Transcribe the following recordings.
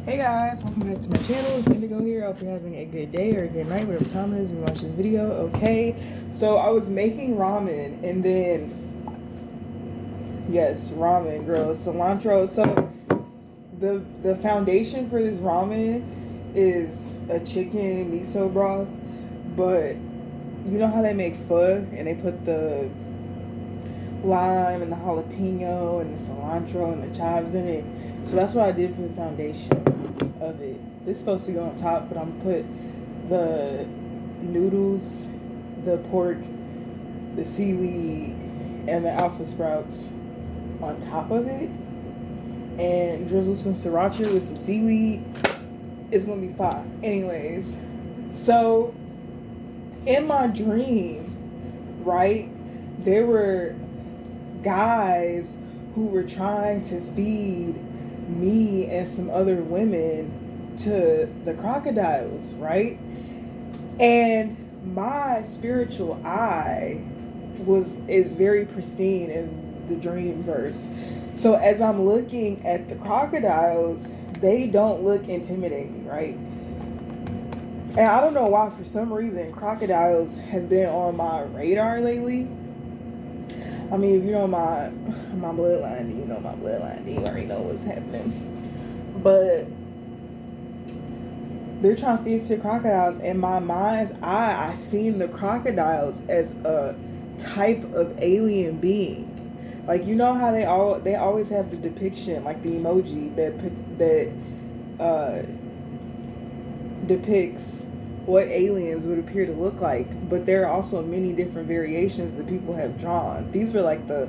Hey guys, welcome back to my channel. It's Indigo here. I hope you're having a good day or a good night, whatever time it is when you watch this video. Okay, so I was making ramen and then, yes, ramen, girl, cilantro. So the foundation for this ramen is a chicken miso broth, but you know how they make pho and they put the lime and the jalapeno and the cilantro and the chives in it. So that's what I did for the foundation of it. This is supposed to go on top, but I'm gonna put the noodles, the pork, the seaweed, and the alpha sprouts on top of it, and drizzle some sriracha with some seaweed. It's gonna be fire. Anyways, so in my dream, right, there were guys who were trying to feed me and some other women to the crocodiles, right? And my spiritual eye is very pristine in the dream verse. So as I'm looking at the crocodiles, they don't look intimidating, right? And I don't know why, for some reason, crocodiles have been on my radar lately. I mean, if you know my bloodline, you know my bloodline, you already know what's happening. But they're trying to feast the crocodiles. In my mind's eye, I seen the crocodiles as a type of alien being. Like, you know how they always have the depiction, like the emoji that depicts what aliens would appear to look like, but there are also many different variations that people have drawn. These were like the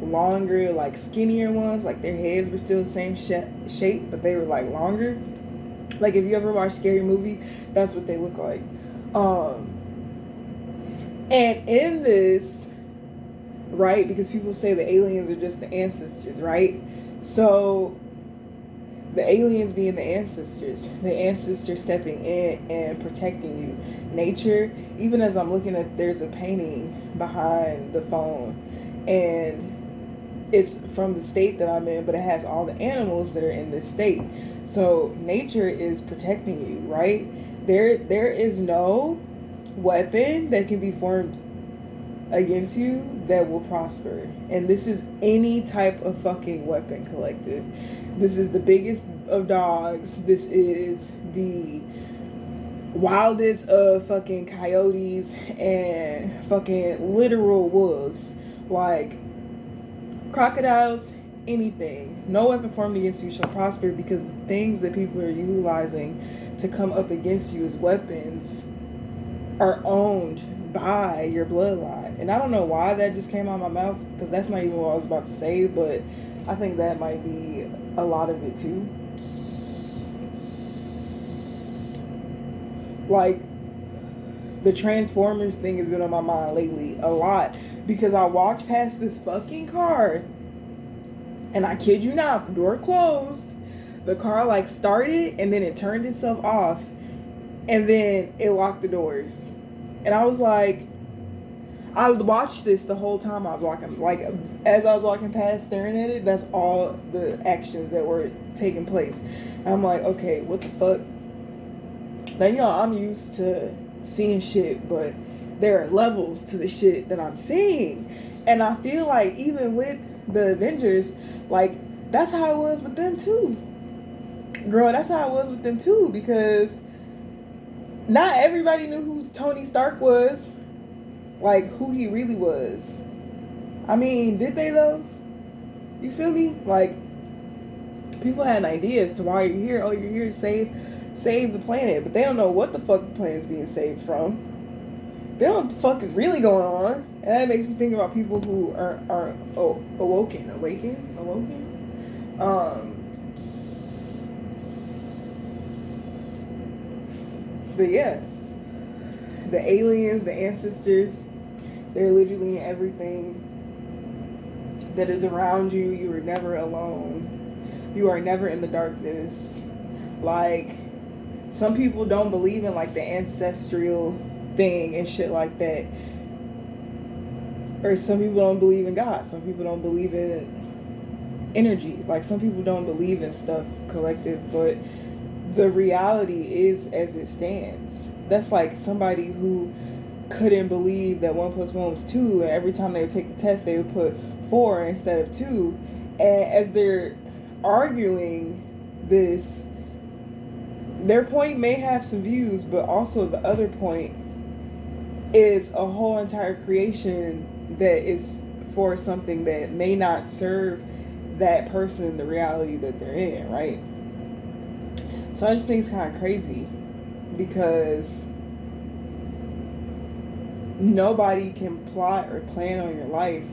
longer, like skinnier ones, like their heads were still the same shape, but they were like longer. Like if you ever watch Scary Movie, that's what they look like. And in this, right, because people say the aliens are just the ancestors, right? So the aliens being the ancestors stepping in and protecting you. Nature, even as I'm looking at, there's a painting behind the phone, and it's from the state that I'm in, but it has all the animals that are in this state. So nature is protecting you, right? There is no weapon that can be formed against you that will prosper. And this is any type of fucking weapon, collective. This is the biggest of dogs. This is the wildest of fucking coyotes and fucking literal wolves. Like crocodiles, anything. No weapon formed against you shall prosper, because the things that people are utilizing to come up against you as weapons are owned by your bloodline. And I don't know why that just came out of my mouth, because that's not even what I was about to say, but I think that might be a lot of it too. Like the Transformers thing has been on my mind lately a lot, because I walked past this fucking car, and I kid you not, the door closed, the car like started, and then it turned itself off, and then it locked the doors. And I was like, I watched this the whole time I was walking. Like, as I was walking past, staring at it, that's all the actions that were taking place. And I'm like, okay, what the fuck? Now, you know, I'm used to seeing shit, but there are levels to the shit that I'm seeing. And I feel like even with the Avengers, like, that's how it was with them too. Girl, that's how it was with them too, because not everybody knew who Tony Stark was, like who he really was. I mean, did they though? You feel me? Like, people had an idea as to why you're here. Oh, you're here to save the planet, but they don't know what the fuck the planet's being saved from. They don't know what the fuck is really going on, and that makes me think about people who are awoken. But yeah, the aliens, the ancestors, they're literally in everything that is around you. You are never alone. You are never in the darkness. Like, some people don't believe in like the ancestral thing and shit like that. Or some people don't believe in God. Some people don't believe in energy. Like, some people don't believe in stuff collective, but the reality is as it stands. That's like somebody who couldn't believe that 1 + 1 was 2, and every time they would take the test, they would put 4 instead of 2. And as they're arguing this, their point may have some views, but also the other point is a whole entire creation that is for something that may not serve that person in the reality that they're in, right? So I just think it's kind of crazy because nobody can plot or plan on your life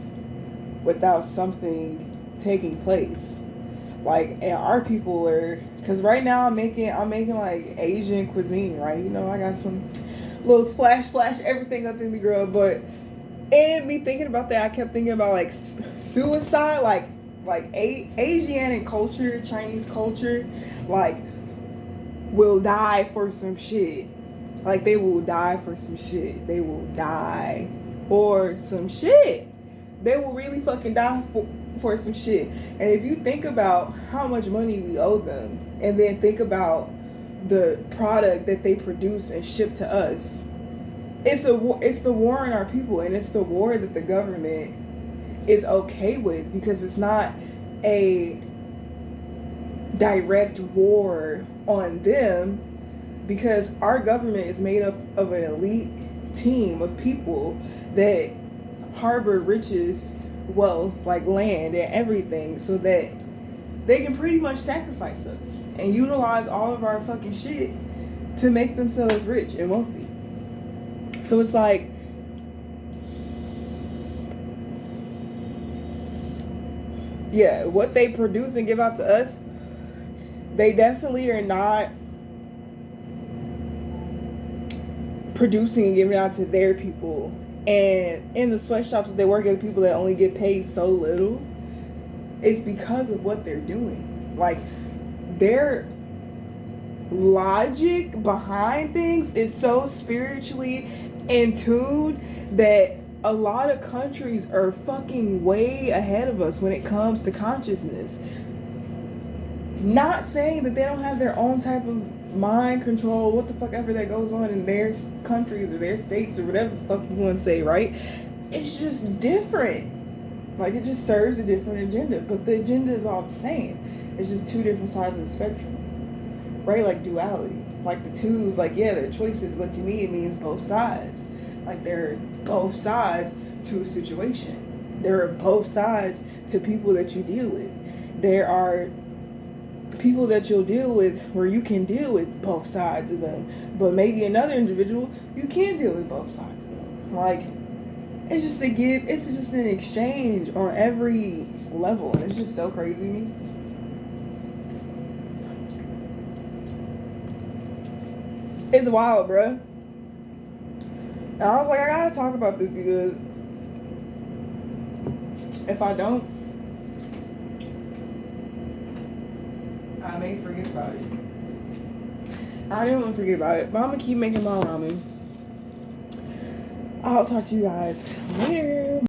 without something taking place. Like, and our people are, because right now I'm making like Asian cuisine, right? You know, I got some little splash everything up in me, girl. But and me thinking about that, I kept thinking about like suicide, like Asiatic culture, Chinese culture, like will die for some shit. Like they will die for some shit. They will die for some shit. They will really fucking die for some shit. And if you think about how much money we owe them, and then think about the product that they produce and ship to us, it's the war on our people, and it's the war that the government is okay with because it's not a direct war on them, because our government is made up of an elite team of people that harbor riches, wealth, like land and everything, so that they can pretty much sacrifice us and utilize all of our fucking shit to make themselves rich and wealthy. So it's like, yeah, what they produce and give out to us, they definitely are not producing and giving out to their people. And in the sweatshops that they work at, the people that only get paid so little, it's because of what they're doing. Like, their logic behind things is so spiritually in tune that a lot of countries are fucking way ahead of us when it comes to consciousness. Not saying that they don't have their own type of mind control, what the fuck ever that goes on in their countries or their states or whatever the fuck you want to say, right? It's just different. Like, it just serves a different agenda, but the agenda is all the same. It's just two different sides of the spectrum, right? Like duality. Like the twos, like, yeah, they're choices, but to me it means both sides. Like, there are both sides to a situation. There are both sides to people that you deal with. There are people that you'll deal with where you can deal with both sides of them, but maybe another individual you can't deal with both sides of them. Like, it's just a give, it's just an exchange on every level, and it's just so crazy to me. It's wild, bruh. And I was like, I gotta talk about this because if I don't, I may forget about it. I didn't want to forget about it, but I'm gonna keep making my ramen. I'll talk to you guys later.